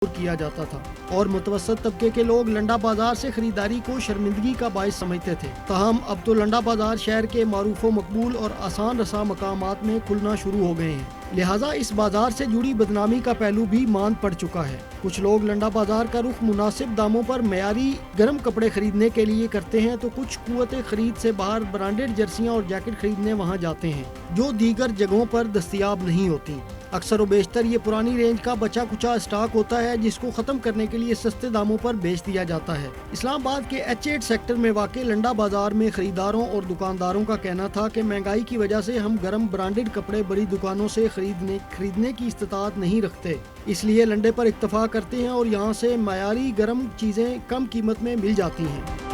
किया जाता था और मुतवसत तबके के लोग लंडा बाजार से खरीदारी को शर्मिंदगी का बायस समझते थे। ताहम अब तो लंडा बाजार शहर के मारूफ व मकबूल और आसान रसा मकामात में खुलना शुरू हो गए हैं, लिहाजा इस बाजार से जुड़ी बदनामी का पहलू भी मांद पड़ चुका है। कुछ लोग लंडा बाजार का रुख मुनासिब दामों पर मयारी गर्म कपड़े खरीदने के लिए करते हैं, तो कुछ कुव्वत खरीद से बाहर ब्रांडेड जर्सियां और जैकेट खरीदने वहां जाते हैं जो दीगर जगहों पर दस्तयाब नहीं होती। अक्सर व बेशतर ये पुरानी रेंज का बचा कुचा स्टॉक होता है जिसको खत्म करने के लिए सस्ते दामों पर बेच दिया जाता है। इस्लामाबाद के H8 सेक्टर में वाक़े लंडा बाजार में खरीदारों और दुकानदारों का कहना था कि महंगाई की वजह से हम गर्म ब्रांडेड कपड़े बड़ी दुकानों से खरीदने की इस्तात नहीं रखते, इसलिए लंडे पर इक्तफा करते हैं और यहाँ से मयारी गर्म चीज़ें कम कीमत में मिल जाती हैं।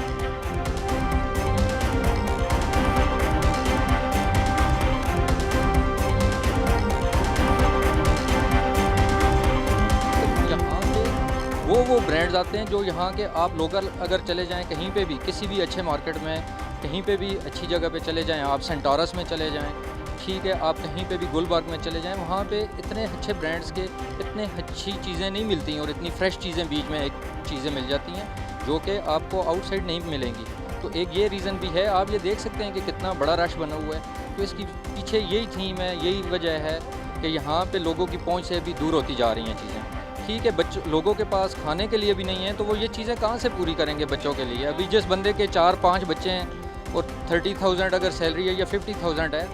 वो ब्रांड्स आते हैं जो यहाँ के आप लोकल अगर चले जाएं कहीं पे भी, किसी भी अच्छे मार्केट में, कहीं पे भी अच्छी जगह पे चले जाएं, आप सेंटोरस में चले जाएं, ठीक है, आप कहीं पे भी गुलबर्ग में चले जाएं, वहाँ पे इतने अच्छे ब्रांड्स के इतने अच्छी चीज़ें नहीं मिलती हैं और इतनी फ्रेश चीज़ें बीच में एक चीज़ें मिल जाती हैं जो कि आपको आउटसाइड नहीं मिलेंगी। तो एक ये रीज़न भी है, आप ये देख सकते हैं कि कितना बड़ा रश बना हुआ है। तो इसकी पीछे यही थीम है, यही वजह है कि यहाँ पर लोगों की पहुँच से भी दूर होती जा रही हैं चीज़ें। ठीक है, लोगों के पास खाने के लिए भी नहीं है तो वो ये चीज़ें कहाँ से पूरी करेंगे बच्चों के लिए। अभी जिस बंदे के 4-5 बच्चे हैं और 30,000 अगर सैलरी है या 50,000 है,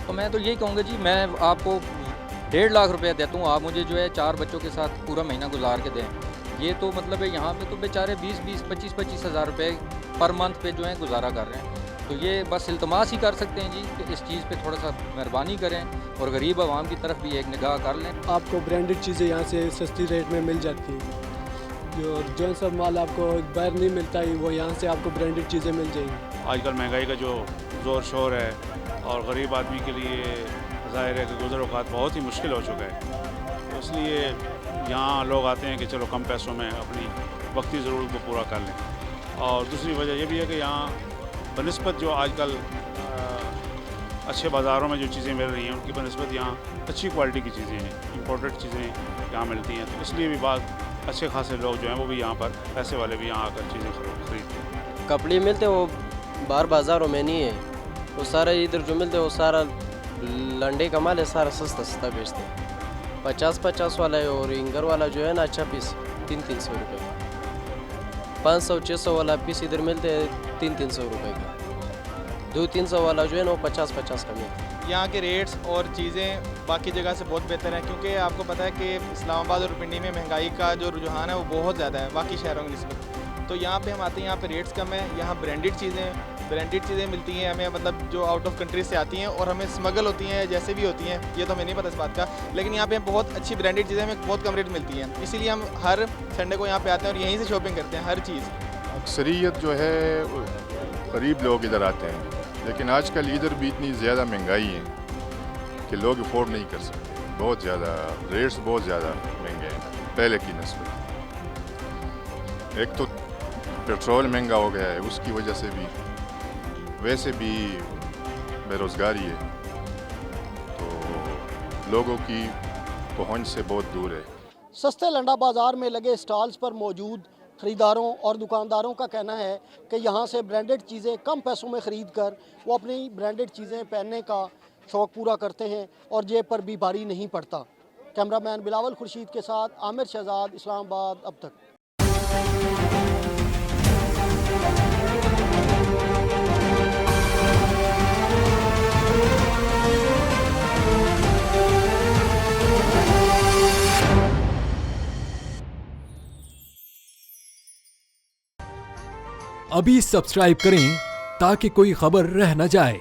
तो मैं तो यही कहूँगा जी, मैं आपको 1.5 लाख रुपया देता हूँ, आप मुझे जो है 4 बच्चों के साथ पूरा महीना गुजार के दें। ये तो मतलब है यहाँ पे तो बेचारे 20-20, 25-25 हज़ार रुपये पर मंथ पे जो है गुजारा कर रहे हैं। तो ये बस इल्तमास ही कर सकते हैं जी कि इस चीज़ पे थोड़ा सा मेहरबानी करें और गरीब आवाम की तरफ भी एक निगाह कर लें। आपको ब्रांडेड चीज़ें यहाँ से सस्ती रेट में मिल जाती हैं, जो सब माल आपको बाहर नहीं मिलता ही वो यहाँ से आपको ब्रांडेड चीज़ें मिल जाएंगी। आजकल महंगाई का जो ज़ोर शोर है और गरीब आदमी के लिए ज़ाहिर है कि गुज़र औक़ात बहुत ही मुश्किल हो चुका है, तो इसलिए यहाँ लोग आते हैं कि चलो कम पैसों में अपनी वक्ती ज़रूरत को पूरा कर लें। और दूसरी वजह यह भी है कि यहाँ बनस्बत जो आजकल अच्छे बाज़ारों में जो चीज़ें मिल रही हैं उनकी बनस्बत यहाँ अच्छी क्वालिटी की चीज़ें हैं, इंपोर्टेड चीज़ें यहाँ मिलती हैं, तो इसलिए भी बहुत अच्छे खासे लोग जो हैं वो भी यहाँ पर, पैसे वाले भी यहाँ आकर चीज़ें खरीदते हैं। कपड़े मिलते हैं वो बाहर बाज़ारों में नहीं है, वो सारा इधर जो मिलते हैं वो सारा लंडे का माल है, सारा सस्ता सस्ता बेचते हैं। 50-50 वाला है और इंगर वाला जो है ना अच्छा पीस 300-300 रुपये का, 500-600 वाला पीस इधर मिलते हैं 300-300 रुपये का, 200-300 वाला जो है ना वो 50-50 का मिलता है। यहाँ के रेट्स और चीज़ें बाकी जगह से बहुत बेहतर हैं, क्योंकि आपको पता है कि इस्लामाबाद और पिंडी में महंगाई का जो रुझान है वो बहुत ज़्यादा है बाकी शहरों की निस्बत। तो यहाँ पे हम आते हैं, यहाँ पे रेट्स कम है, यहाँ ब्रांडेड चीज़ें मिलती हैं हमें, मतलब जो आउट ऑफ कंट्री से आती हैं और हमें स्मगल होती हैं, जैसे भी होती हैं ये तो हमें नहीं पता इस बात का, लेकिन यहाँ पे बहुत अच्छी ब्रांडेड चीज़ें हमें बहुत कम रेट मिलती हैं, इसीलिए हम हर संडे को यहाँ पे आते हैं और यहीं से शॉपिंग करते हैं हर चीज़। अक्सरियत जो है गरीब लोग इधर आते हैं, लेकिन आजकल इधर भी इतनी ज़्यादा महंगाई है कि लोग अफोर्ड नहीं कर सकते, बहुत ज़्यादा रेट्स बहुत ज़्यादा महंगे हैं पहले की नस्बत। एक तो पेट्रोल महंगा हो गया है, उसकी वजह से भी वैसे भी बेरोज़गारी है, तो लोगों की पहुंच से बहुत दूर है। सस्ते लंडा बाज़ार में लगे स्टॉल्स पर मौजूद ख़रीदारों और दुकानदारों का कहना है कि यहाँ से ब्रांडेड चीज़ें कम पैसों में ख़रीद कर वो अपनी ब्रांडेड चीज़ें पहनने का शौक़ पूरा करते हैं और जेब पर भी भारी नहीं पड़ता। कैमरामैन बिलावल खुर्शीद के साथ आमिर शहजाद, इस्लामाबाद अब तक। अभी सब्सक्राइब करें ताकि कोई खबर रह न जाए।